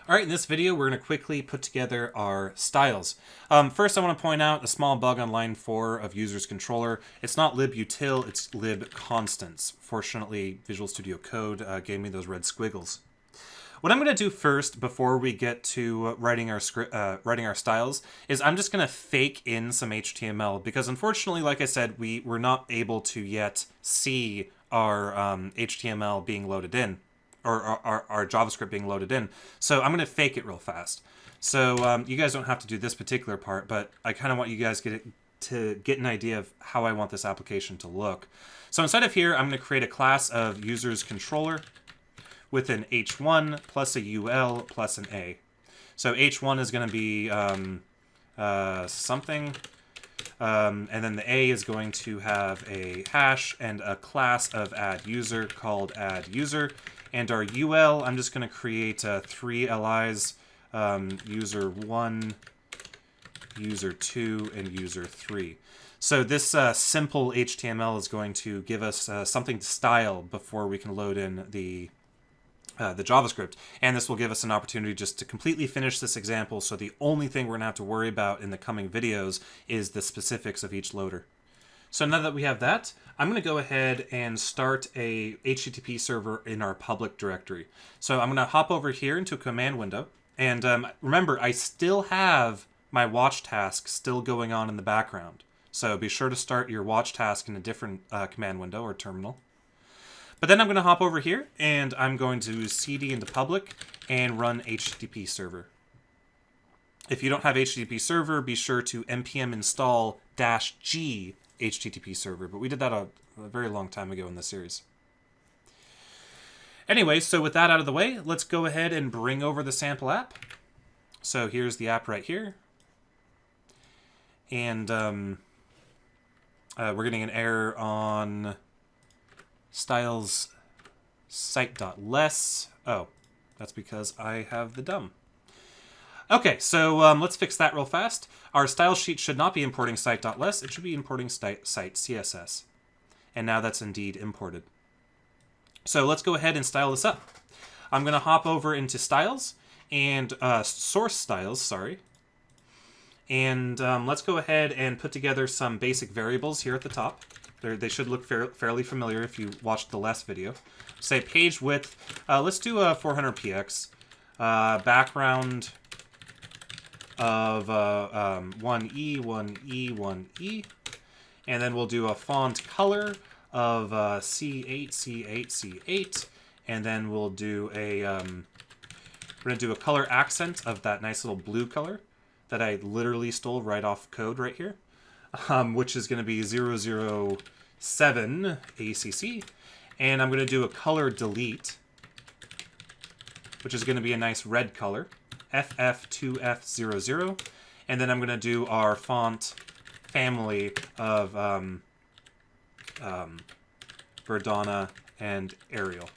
All right, in this video, we're going to quickly put together our styles. First, I want to point out a small bug on line 4 of user's controller. It's not libutil, it's libconstants. Fortunately, Visual Studio Code gave me those red squiggles. What I'm going to do first, before we get to writing our styles, is I'm just going to fake in some HTML, because unfortunately, like I said, we're not able to yet see our HTML being loaded in. Or our JavaScript being loaded in. So I'm going to fake it real fast. So you guys don't have to do this particular part, but I kind of want you guys to get an idea of how I want this application to look. So inside of here, I'm going to create a class of users controller with an h1 plus a ul plus an a. So h1 is going to be something, and then the a is going to have a hash and a class of add user called add user. And our UL, I'm just going to create 3 LIs, user 1, user 2, and user 3. So this simple HTML is going to give us something to style before we can load in the JavaScript. And this will give us an opportunity just to completely finish this example, so the only thing we're going to have to worry about in the coming videos is the specifics of each loader. So now that we have that, I'm going to go ahead and start a HTTP server in our public directory. So I'm going to hop over here into a command window. And remember, I still have my watch task still going on in the background. So be sure to start your watch task in a different command window or terminal. But then I'm going to hop over here, and I'm going to cd into public and run HTTP server. If you don't have HTTP server, be sure to npm install -g HTTP server, but we did that a very long time ago in this series. Anyway, so with that out of the way, let's go ahead and bring over the sample app. So here's the app right here. And we're getting an error on styles site.less. Oh, that's because I have the dumb. Okay, so let's fix that real fast. Our style sheet should not be importing site.less. It should be importing site CSS. And now that's indeed imported. So let's go ahead and style this up. I'm going to hop over into styles and source styles, sorry. And let's go ahead and put together some basic variables here at the top. They should look fairly familiar if you watched the last video. Say page width. Let's do 400px. Background of 1E, 1E, 1E. And then we'll do a font color of C8, C8, C8. And then we'll do a, we're going to do a color accent of that nice little blue color that I literally stole right off code right here, which is going to be 007 ACC. And I'm going to do a color delete, which is going to be a nice red color. FF2F00, and then I'm going to do our font family of Verdana and Arial.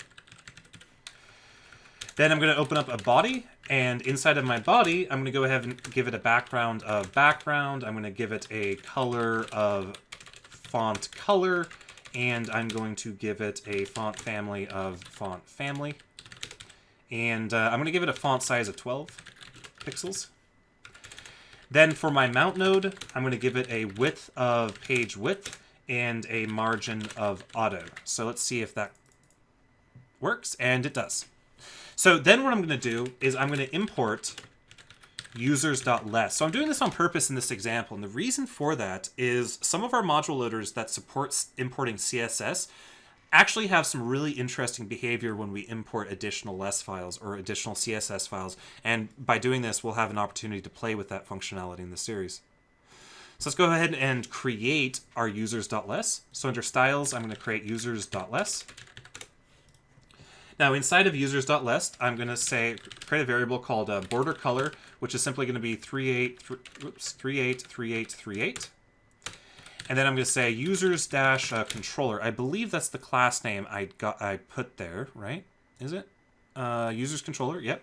Then I'm going to open up a body, and inside of my body, I'm going to go ahead and give it a background of background. I'm going to give it a color of font color, and I'm going to give it a font family of font family. And I'm going to give it a font size of 12 pixels. Then for my mount node, I'm going to give it a width of page width and a margin of auto. So let's see if that works, and it does. So then what I'm going to do is I'm going to import users.less. So I'm doing this on purpose in this example, and the reason for that is some of our module loaders that support importing CSS actually have some really interesting behavior when we import additional less files or additional CSS files. And by doing this, we'll have an opportunity to play with that functionality in the series. So let's go ahead and create our users.less. So under styles, I'm going to create users.less. Now inside of users.less, I'm going to create a variable called border color, which is simply going to be 383838. And then I'm going to say users-controller. I believe that's the class name I put there, right? Is it? Users controller, yep.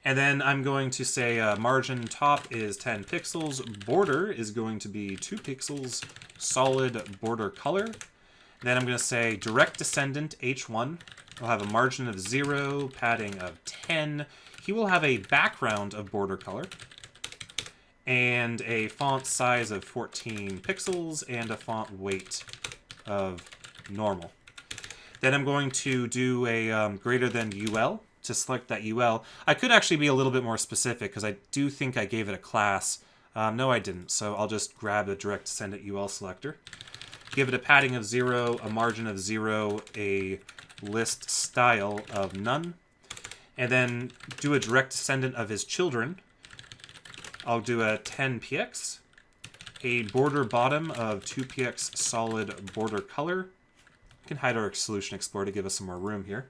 And then I'm going to say margin top is 10 pixels. Border is going to be 2 pixels. Solid border color. Then I'm going to say direct descendant h1. We'll have a margin of 0, padding of 10. he will have a background of border color and a font size of 14 pixels and a font weight of normal. Then I'm going to do a greater than UL to select that UL. I could actually be a little bit more specific because I do think I gave it a class. No, I didn't. So I'll just grab a direct descendant UL selector. Give it a padding of 0, a margin of 0, a list style of none. And then do a direct descendant of his children. I'll do a 10px, a border bottom of 2px solid border color. We can hide our solution explorer to give us some more room here.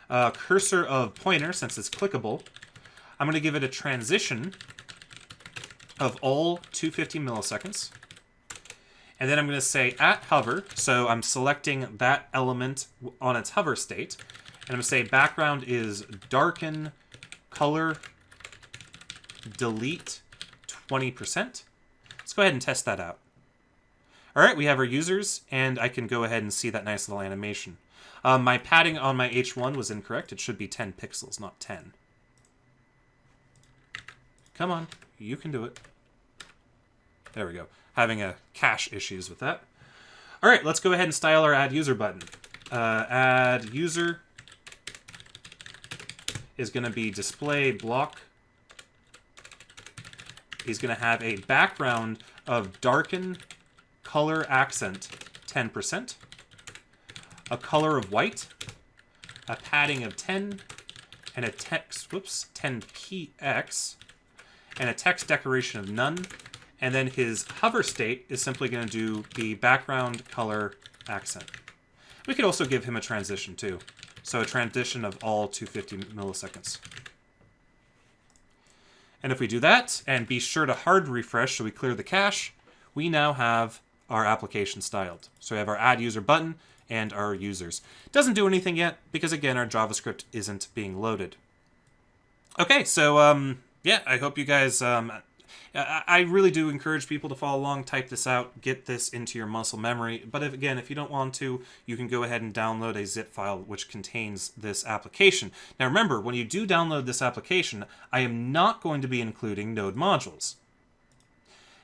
Cursor of pointer, since it's clickable. I'm going to give it a transition of all 250 milliseconds. And then I'm going to say at hover, so I'm selecting that element on its hover state. And I'm going to say background is darken, color, delete 20%. Let's go ahead and test that out. All right, we have our users, and I can go ahead and see that nice little animation. My padding on my H1 was incorrect. It should be 10 pixels, not 10. Come on, you can do it. There we go. Having a cache issues with that. All right, let's go ahead and style our add user button. Add user is going to be display block. He's going to have a background of darken color accent 10%, a color of white, a padding of 10, and a text, 10px, and a text decoration of none. And then his hover state is simply going to do the background color accent. We could also give him a transition too. So a transition of all 250 milliseconds. And if we do that, and be sure to hard refresh so we clear the cache, we now have our application styled. So we have our add user button and our users. It doesn't do anything yet because, again, our JavaScript isn't being loaded. Okay, so yeah, I hope you guys... I really do encourage people to follow along, type this out, get this into your muscle memory. But if you don't want to, you can go ahead and download a zip file which contains this application. Now remember, when you do download this application, I am not going to be including Node modules.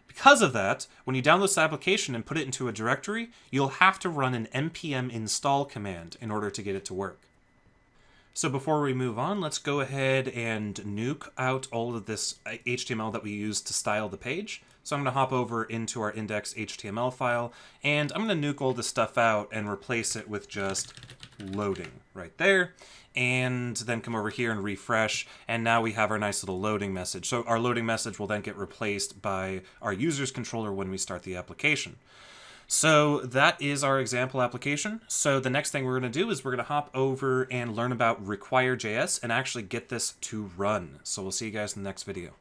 Because of that, when you download this application and put it into a directory, you'll have to run an npm install command in order to get it to work. So before we move on, let's go ahead and nuke out all of this HTML that we used to style the page. So I'm going to hop over into our index.html file, and I'm going to nuke all this stuff out and replace it with just loading right there. And then come over here and refresh, and now we have our nice little loading message. So our loading message will then get replaced by our users controller when we start the application. So that is our example application. So the next thing we're going to do is we're going to hop over and learn about require.js and actually get this to run. So we'll see you guys in the next video.